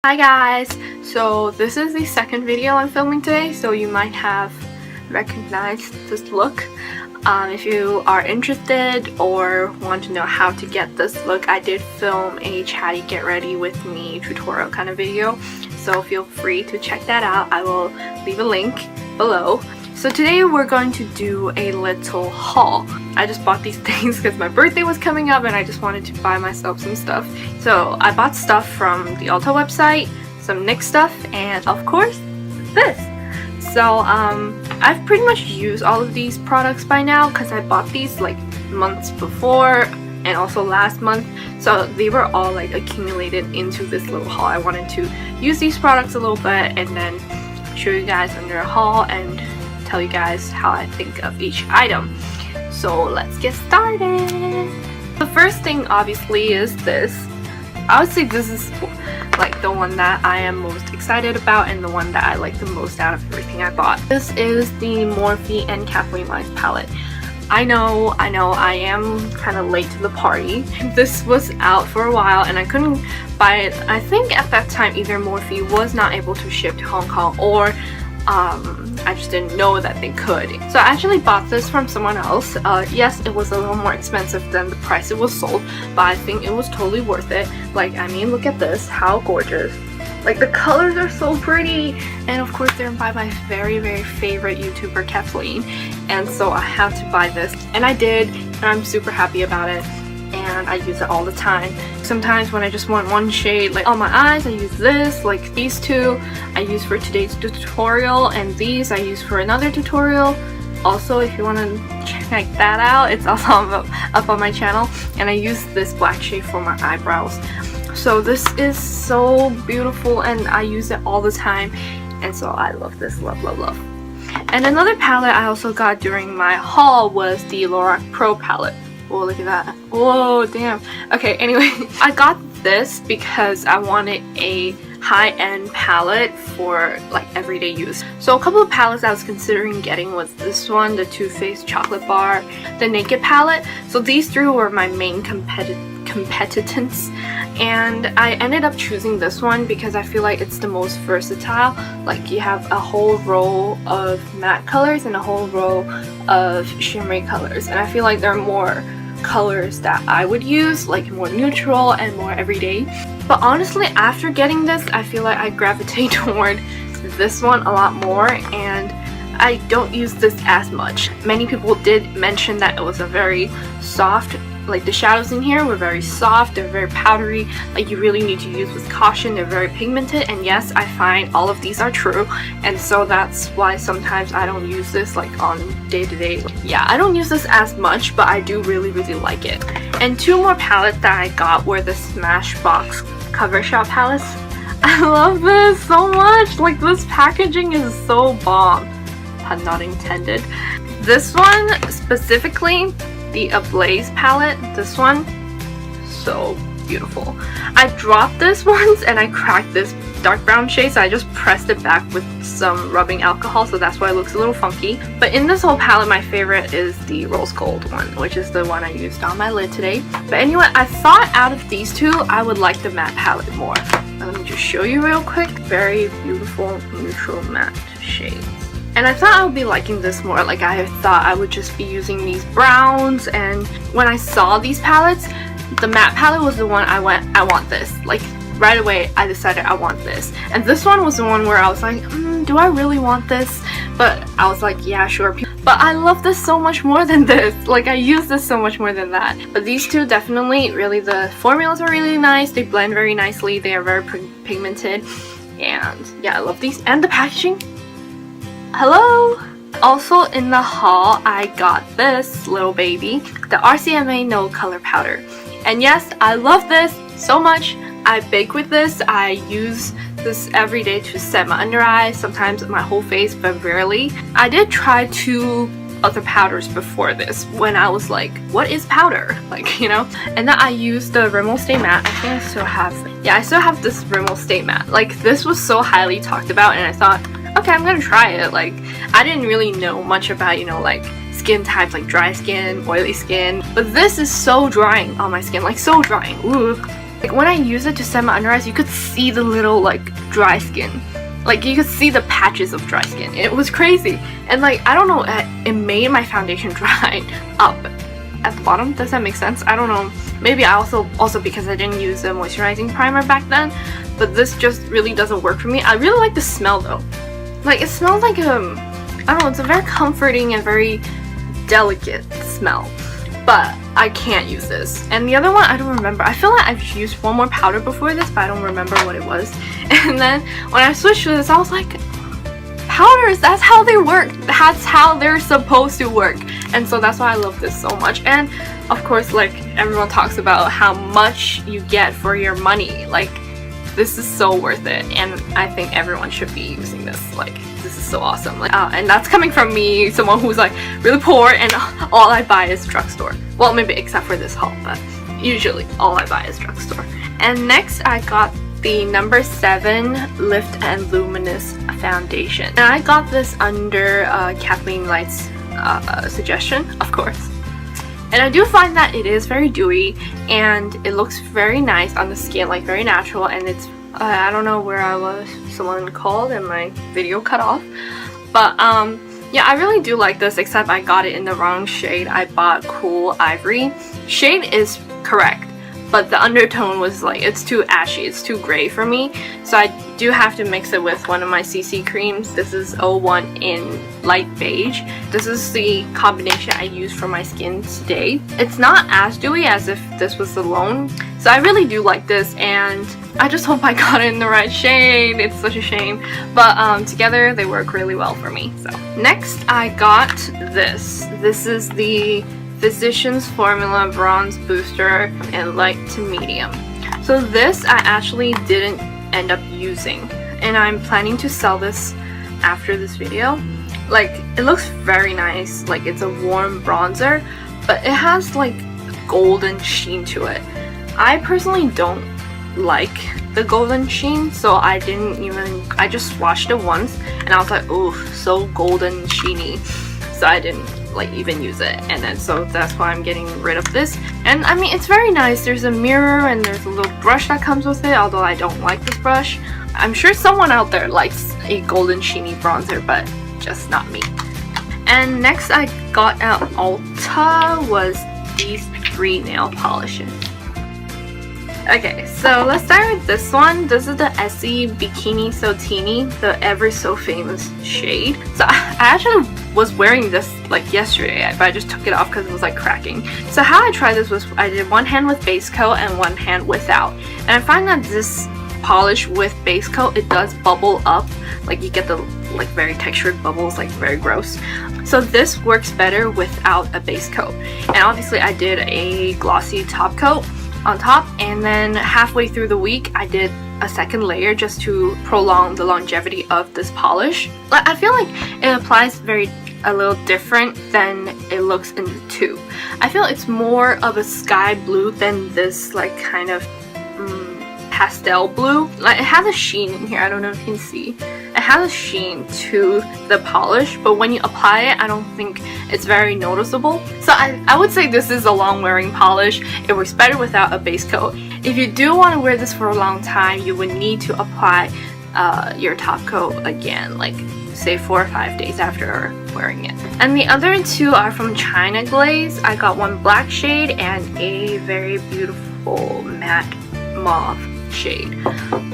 Hi guys! So this is the second video I'm filming today, so you might have recognized this look. If you are interested or want to know how to get this look, I did film a chatty get ready with me tutorial kind of video, so feel free to check that out. I will leave a link below. So today we're going to do a little haul. I just bought these things because my birthday was coming up and I just wanted to buy myself some stuff. So I bought stuff from the Ulta website, some NYX stuff, and of course this. So I've pretty much used all of these products by now because I bought these like months before and also last month. So they were all like accumulated into this little haul. I wanted to use these products a little bit and then show you guys under a haul and tell you guys how I think of each item. So let's get started. The first thing obviously is this. I would say this is like the one that I am most excited about and the one that I like the most out of everything I bought. This is the Morphe and Kathleenlights palette. I know I am kind of late to the party. This was out for a while and I couldn't buy it. I think at that time either Morphe was not able to ship to Hong Kong or I just didn't know that they could. So I actually bought this from someone else. Yes, it was a little more expensive than the price it was sold, but I think it was totally worth it. Like, I mean, look at this, how gorgeous. Like, the colors are so pretty, and of course they're by my very favorite YouTuber Kathleen, and so I had to buy this, and I did, and I'm super happy about it, and I use it all the time. Sometimes when I just want one shade like on my eyes, I use this. Like these two I use for today's tutorial, and these I use for another tutorial. Also, if you want to check that out, it's also up on my channel, and I use this black shade for my eyebrows. So this is so beautiful and I use it all the time, and so I love this. Love. And another palette I also got during my haul was the Lorac Pro Palette. Oh, look at that. Whoa, damn. Okay, anyway, I got this because I wanted a high-end palette for like everyday use. So a couple of palettes I was considering getting was this one, the Too Faced Chocolate Bar, the Naked palette. So these three were my main competitors, and I ended up choosing this one because I feel like it's the most versatile. Like, you have a whole row of matte colors and a whole row of shimmery colors, and I feel like there are more colors that I would use, like more neutral and more everyday. But honestly, after getting this, I feel like I gravitate toward this one a lot more, and I don't use this as much. Many people did mention that it was a very soft, like the shadows in here were very soft, they're very powdery, like you really need to use with caution, they're very pigmented, and yes, I find all of these are true, and so that's why sometimes I don't use this like on day-to-day. Yeah, I don't use this as much, but I do really like it. And two more palettes that I got were the Smashbox Covershot palettes. I love this so much, like this packaging is so bomb, pun not intended. This one specifically, the Ablaze palette, this one, so beautiful. I dropped this once and I cracked this dark brown shade, so I just pressed it back with some rubbing alcohol, so that's why it looks a little funky. But in this whole palette, my favorite is the rose gold one, which is the one I used on my lid today. But anyway, I thought out of these two, I would like the matte palette more. Now, let me just show you real quick. Very beautiful neutral matte shades. And I thought I would be liking this more. Like, I thought I would just be using these browns, and when I saw these palettes, the matte palette was the one I want this. Like, right away I decided I want this. And this one was the one where I was like, do I really want this? But I was like, yeah, sure. But I love this so much more than this. Like, I use this so much more than that. But these two definitely, really, the formulas are really nice. They blend very nicely. They are very pigmented. And yeah, I love these. And the packaging. Hello! Also in the haul, I got this little baby, the RCMA No Color Powder. And yes, I love this so much. I bake with this. I use this every day to set my under eyes, sometimes my whole face, but rarely. I did try two other powders before this when I was like, what is powder? Like, you know? And then I used the Rimmel Stay Matte. I think I still have, yeah, I still have this Rimmel Stay Matte. Like, this was so highly talked about, and I thought, okay, I'm gonna try it. Like, I didn't really know much about, you know, like skin types, like dry skin, oily skin, but this is so drying on my skin, like so drying. Ooh, Like when I use it to set my under eyes, you could see the little like dry skin. Like you could see the patches of dry skin. It was crazy. And like, I don't know, it made my foundation dry up at the bottom. Does that make sense? I don't know. Maybe I also because I didn't use a moisturizing primer back then. But this just really doesn't work for me. I really like the smell though. Like it smells like I don't know, it's a very comforting and very delicate smell. But I can't use this. And the other one, I don't remember. I feel like I've used one more powder before this, but I don't remember what it was. And then when I switched to this, I was like, powders, that's how they work. That's how they're supposed to work. And so that's why I love this so much. And of course, like everyone talks about how much you get for your money. Like this is so worth it. And I think everyone should be using this. Like this is so awesome. Like, and that's coming from me, someone who's like really poor and all I buy is drugstore. Well, maybe except for this haul, but usually all I buy is drugstore. And next I got the number 7 Lift and Luminous foundation. And I got this under Kathleenlights suggestion, of course. And I do find that it is very dewy and it looks very nice on the skin, like very natural, and it's I don't know where I was, someone called and my video cut off. But yeah, I really do like this, except I got it in the wrong shade. I bought Cool Ivory. Shade is correct, but the undertone was like, it's too ashy, it's too gray for me. So I do have to mix it with one of my CC creams. This is 01 in light beige. This is the combination I use for my skin today. It's not as dewy as if this was alone. So I really do like this, and I just hope I got it in the right shade. It's such a shame. But together they work really well for me. So next I got this. This is the Physicians Formula Bronze Booster in light to medium. So this I actually didn't end up using, and I'm planning to sell this after this video. Like it looks very nice, like it's a warm bronzer, but it has like golden sheen to it. I personally don't like the golden sheen, so I just swatched it once and I was like, oh, so golden sheeny, so I didn't like even use it. And then so that's why I'm getting rid of this. And I mean, it's very nice. There's a mirror and there's a little brush that comes with it, although I don't like this brush. I'm sure someone out there likes a golden sheeny bronzer, but just not me. And next I got at Ulta was these 3 nail polishes. Okay, so let's start with this one. This is the Essie Bikini So Tini, the ever so famous shade. So I actually was wearing this like yesterday, but I just took it off because it was like cracking. So how I tried this was I did one hand with base coat and one hand without. And I find that this polish with base coat, it does bubble up. Like you get the like very textured bubbles, like very gross. So this works better without a base coat. And obviously I did a glossy top coat on top, and then halfway through the week I did a second layer just to prolong the longevity of this polish. I feel like it applies a little different than it looks in the tube. I feel it's more of a sky blue than this like kind of pastel blue. Like it has a sheen in here, I don't know if you can see. It has a sheen to the polish, but when you apply it, I don't think it's very noticeable. So I would say this is a long wearing polish. It works better without a base coat. If you do want to wear this for a long time, you would need to apply your top coat again, like say 4 or 5 days after wearing it. And the other 2 are from China Glaze. I got one black shade and a very beautiful matte mauve shade.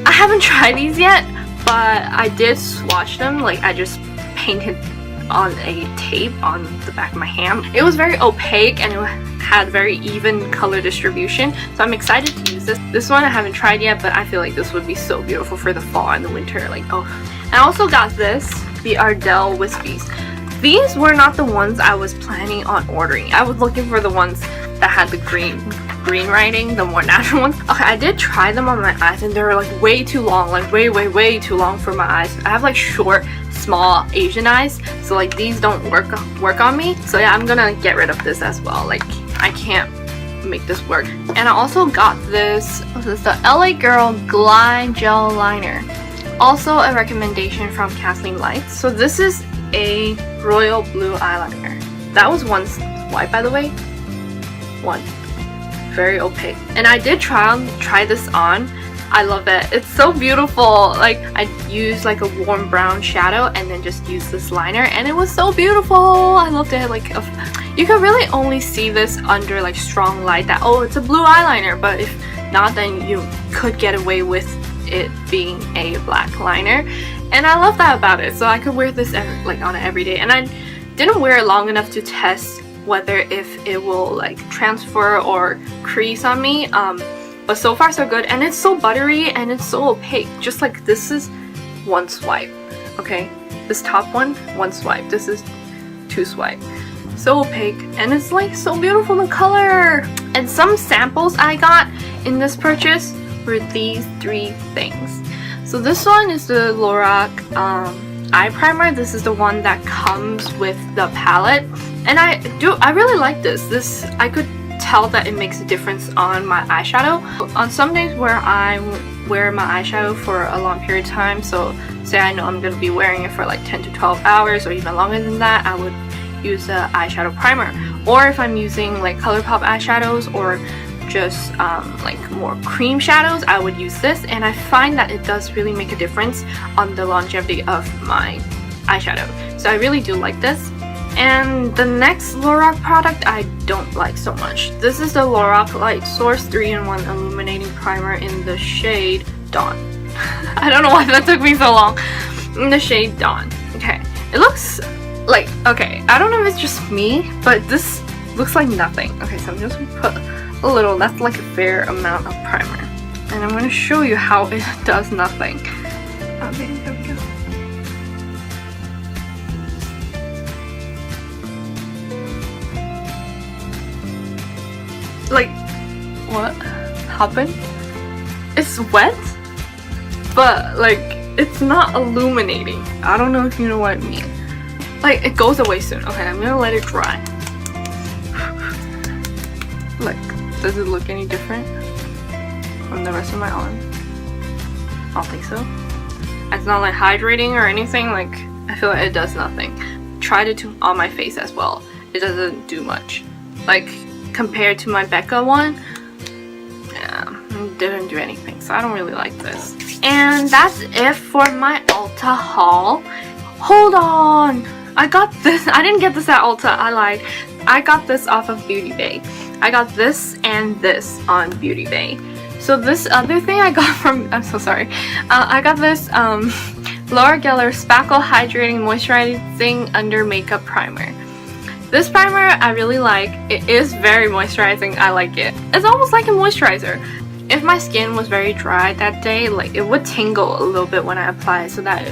I haven't tried these yet, but I did swatch them. Like I just painted on a tape on the back of my hand. It was very opaque and it had very even color distribution, so I'm excited to use this. This one I haven't tried yet, but I feel like this would be so beautiful for the fall and the winter. Like, oh. And I also got this, the Ardell Wispies. These were not the ones I was planning on ordering. I was looking for the ones that had the green writing, the more natural ones. Okay, I did try them on my eyes and they were like way too long, like way too long for my eyes. I have like short, small Asian eyes, so like these don't work on me. So yeah, I'm gonna get rid of this as well. Like I can't make this work. And I also got this is the LA Girl Glide Gel Liner. Also a recommendation from Kathleenlights. So this is a royal blue eyeliner. That was one swipe, by the way. One. very opaque. And I did try this on. I love it. It's so beautiful. Like, I used like a warm brown shadow and then just used this liner, and it was so beautiful. I loved it. Like, you can really only see this under like strong light that, oh, it's a blue eyeliner, but if not, then you could get away with it being a black liner. And I love that about it. So I could wear this on every day, and I didn't wear it long enough to test whether if it will like transfer or crease on me. But so far so good, and it's so buttery and it's so opaque. Just like this is one swipe, okay? This top one swipe. This is 2 swipe. So opaque, and it's like so beautiful in color. And some samples I got in this purchase were these 3 things. So this one is the Lorac eye primer. This is the one that comes with the palette, and I really like this. I could tell that it makes a difference on my eyeshadow. On some days where I wear my eyeshadow for a long period of time, so say I know I'm going to be wearing it for like 10 to 12 hours or even longer than that, I would use the eyeshadow primer. Or if I'm using like ColourPop eyeshadows or just like more cream shadows, I would use this, and I find that it does really make a difference on the longevity of my eyeshadow. So I really do like this. And the next Lorac product I don't like so much. This is the Lorac Light Source 3-in-1 Illuminating Primer in the shade Dawn. I don't know why that took me so long. In the shade Dawn. Okay. It looks like, okay, I don't know if it's just me, but this looks like nothing. Okay, so I'm just gonna put a little, that's like a fair amount of primer. And I'm gonna show you how it does nothing. Okay, there we go. Like, what happened? It's wet, but like it's not illuminating. I don't know if you know what I mean. Like, it goes away soon. Okay, I'm gonna let it dry. Like, does it look any different from the rest of my arm? I don't think so. It's not like hydrating or anything. Like, I feel like it does nothing. Tried it on my face as well. It doesn't do much. Like, compared to my Becca one, yeah, it didn't do anything, so I don't really like this. And that's it for my Ulta haul. Hold on, I got this. I didn't get this at Ulta, I lied. I got this off of BeautyBay. I got this and this on BeautyBay. So this other thing I got from, I'm so sorry, I got this Laura Geller Spackle Hydrating Moisturizing Under Makeup Primer. This primer I really like. It is very moisturizing. I like it. It's almost like a moisturizer. If my skin was very dry that day, like, it would tingle a little bit when I apply it, so that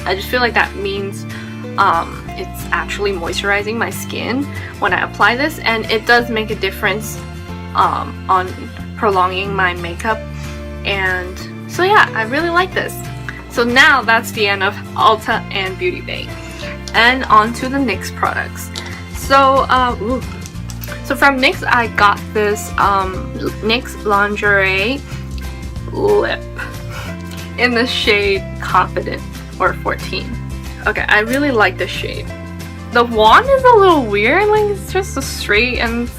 I just feel like that means it's actually moisturizing my skin when I apply this, and it does make a difference on prolonging my makeup. And so yeah, I really like this. So now that's the end of Ulta and BeautyBay, and on to the NYX products. So, so from NYX I got this NYX Lingerie Lip in the shade Confident, or 14. Okay, I really like this shade. The wand is a little weird, like it's just a straight and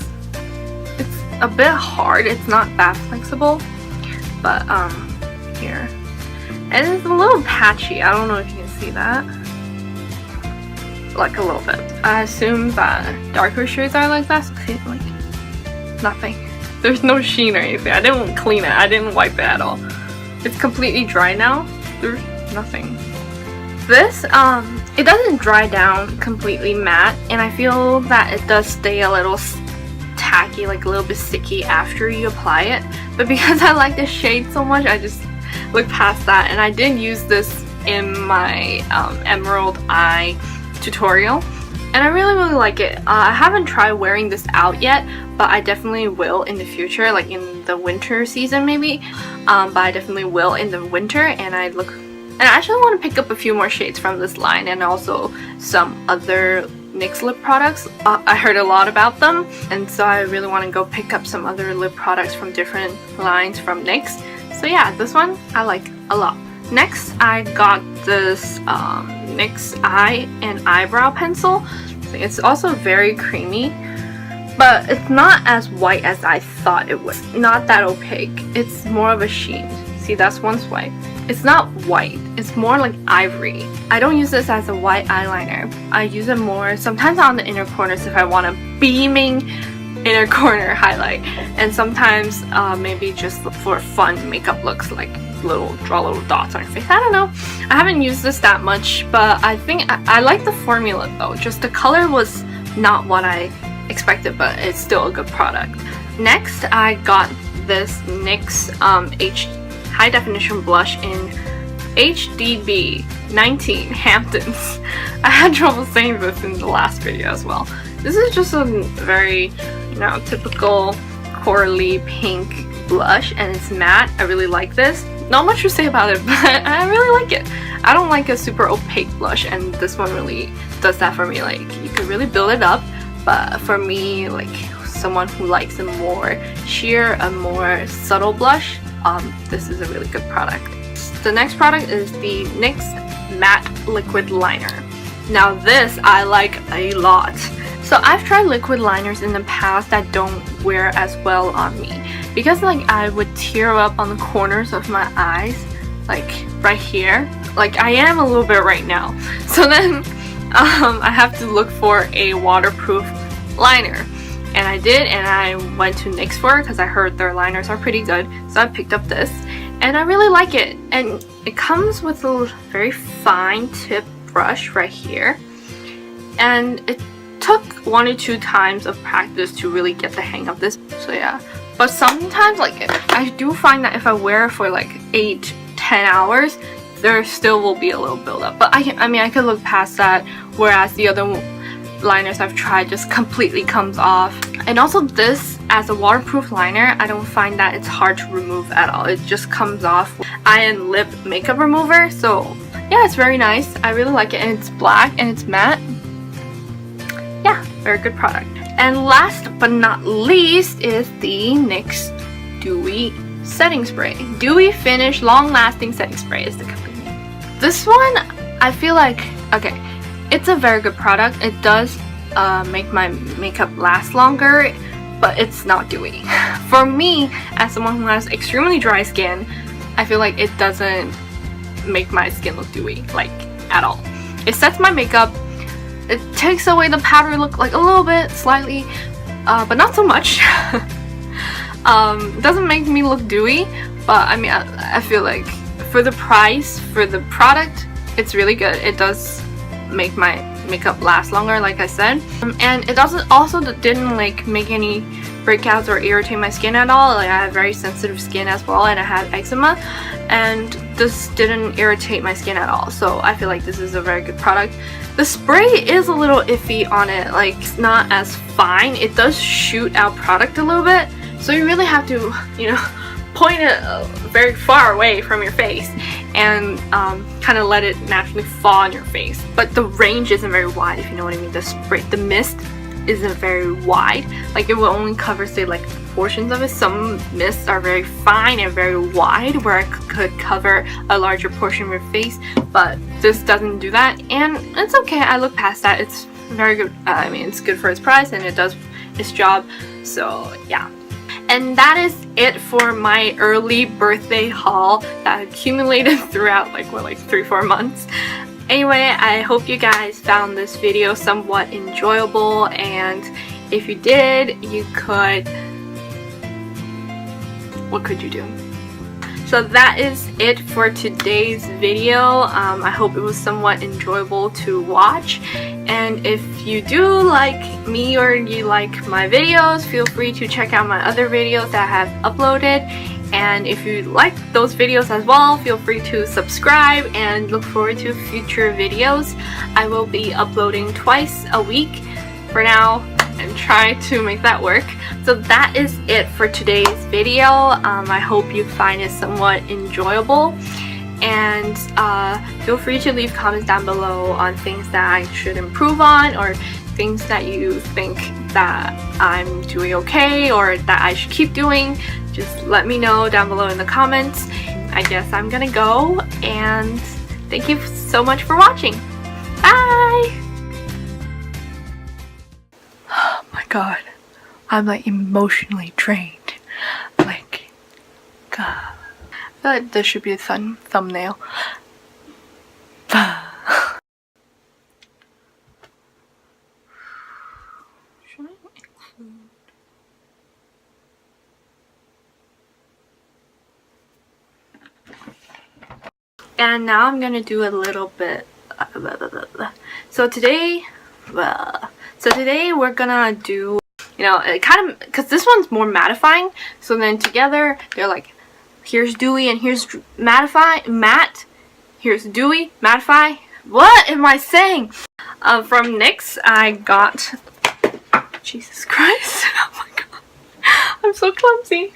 it's a bit hard. It's not that flexible, but here. And it's a little patchy. I don't know if you can see that. Like a little bit. I assume that darker shades are like that. See, like nothing. There's no sheen or anything. I didn't clean it. I didn't wipe it at all. It's completely dry now. There's nothing. This it doesn't dry down completely matte, and I feel that it does stay a little tacky, like a little bit sticky after you apply it. But because I like this shade so much, I just look past that. And I did use this in my Emerald Eye tutorial, and I really like it. I haven't tried wearing this out yet, but I definitely will in the future, like in the winter season maybe. But I definitely will in the winter, and I actually want to pick up a few more shades from this line, and also some other NYX lip products. I heard a lot about them, and so I really want to go pick up some other lip products from different lines from NYX. So yeah, this one I like a lot. Next, I got this NYX eye and eyebrow pencil. It's also very creamy, but it's not as white as I thought it was. Not that opaque. It's more of a sheen. See, that's one swipe. It's not white. It's more like ivory. I don't use this as a white eyeliner. I use it more sometimes on the inner corners if I want a beaming inner corner highlight, and sometimes maybe just for fun makeup looks, like draw little dots on your face. I don't know. I haven't used this that much, but I think I like the formula though. Just the color was not what I expected, but it's still a good product. Next, I got this NYX High Definition Blush in HDB 19 Hamptons. I had trouble saying this in the last video as well. This is just a very, you know, typical corally pink blush, and it's matte. I really like this. Not much to say about it, but I really like it. I don't like a super opaque blush, and this one really does that for me. Like, you can really build it up, but for me, like someone who likes a more sheer, a more subtle blush, this is a really good product. The next product is the NYX Matte Liquid Liner. Now this I like a lot. So I've tried liquid liners in the past that don't wear as well on me, because like I would tear up on the corners of my eyes, like right here, like I am a little bit right now. So then I have to look for a waterproof liner, and I did, and I went to NYX for it because I heard their liners are pretty good. So I picked up this, and I really like it, and it comes with a very fine tip brush right here, and it took 1 or 2 times of practice to really get the hang of this. So yeah, but sometimes like I do find that if I wear it for like 8-10 hours, there still will be a little buildup, but I mean I could look past that, whereas the other liners I've tried just completely comes off. And also this, as a waterproof liner, I don't find that it's hard to remove at all. It just comes off with eye and lip makeup remover. So yeah, it's very nice. I really like it, and it's black and it's matte. Yeah, very good product. And last but not least is the NYX Dewy Setting Spray. Dewy Finish Long Lasting Setting Spray is the company name. This one, I feel like, okay, it's a very good product. It does make my makeup last longer, but it's not dewy. For me, as someone who has extremely dry skin, I feel like it doesn't make my skin look dewy, like at all. It sets my makeup. It takes away the powdery look like a little bit, slightly, but not so much. It doesn't make me look dewy, but I mean, I feel like for the price, for the product, it's really good. It does make my makeup last longer, like I said, and it also didn't like make any breakouts or irritate my skin at all. Like, I have very sensitive skin as well, and I have eczema, and this didn't irritate my skin at all. So I feel like this is a very good product. The spray is a little iffy on it, like it's not as fine. It does shoot out product a little bit, so you really have to, you know, point it very far away from your face and kind of let it naturally fall on your face. But the range isn't very wide, if you know what I mean. The mist isn't very wide. Like, it will only cover, say, like portions of it. Some mists are very fine and very wide, where it could cover a larger portion of your face, but this doesn't do that, and it's okay. I look past that. It's very good. I mean, it's good for its price, and it does its job. So yeah. And that is it for my early birthday haul that accumulated throughout like 3-4 months. Anyway, I hope you guys found this video somewhat enjoyable, and if you did, you could, what could you do? So that is it for today's video. I hope it was somewhat enjoyable to watch, and if you do like me or you like my videos, feel free to check out my other videos that I have uploaded. And if you like those videos as well, feel free to subscribe and look forward to future videos. I will be uploading twice a week for now, and try to make that work. So that is it for today's video. I hope you find it somewhat enjoyable, and feel free to leave comments down below on things that I should improve on, or things that you think that I'm doing okay or that I should keep doing. Just let me know down below in the comments. I guess I'm gonna go, and thank you so much for watching. Bye! Oh my god. I'm like emotionally drained. Like, God. I feel like this should be a thumbnail. And now I'm gonna do a little bit. So today we're gonna do, you know, it kind of, because this one's more mattifying. So then together they're like, here's dewy and here's matte. Here's dewy, mattify. What am I saying? From NYX I got. Jesus Christ! Oh my god, I'm so clumsy.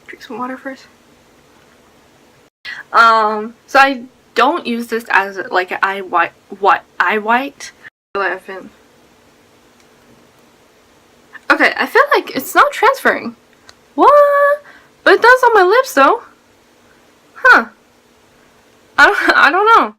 Drink some water first. So I don't use this as like an eye white. I've been. Okay, I feel like it's not transferring. What? But it does on my lips though. Huh. I don't know.